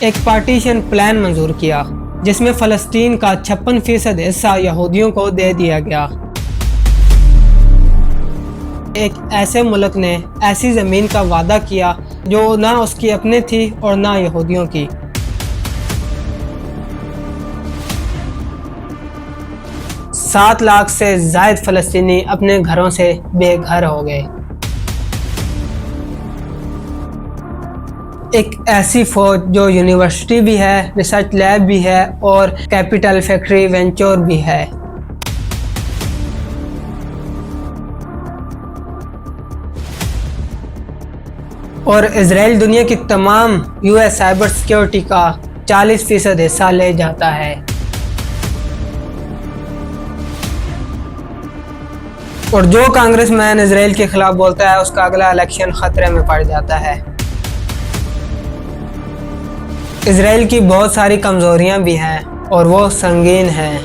एक partition plan मंजूर किया जिसमें फ़लस्तीन का 56% हिस्सा यहूदियों को दे दिया गया। एक ऐसे मुल्क ने ऐसी ज़मीन का वादा किया जो ना उसकी अपनी थी और ना यहूदियों की। सात लाख से ज़ायद फ़लस्तीनी अपने घरों से बेघर हो गए। एक ऐसी फौज जो यूनिवर्सिटी भी है, रिसर्च लैब भी है और कैपिटल फैक्ट्री वेंचर भी है। और इजराइल दुनिया की तमाम यूएस साइबर सिक्योरिटी का 40% हिस्सा ले जाता है। और जो कांग्रेसमैन इजराइल के खिलाफ बोलता है उसका अगला इलेक्शन खतरे में पड़ जाता है। इजराइल की बहुत सारी कमजोरियां भी हैं और वो संगीन हैं।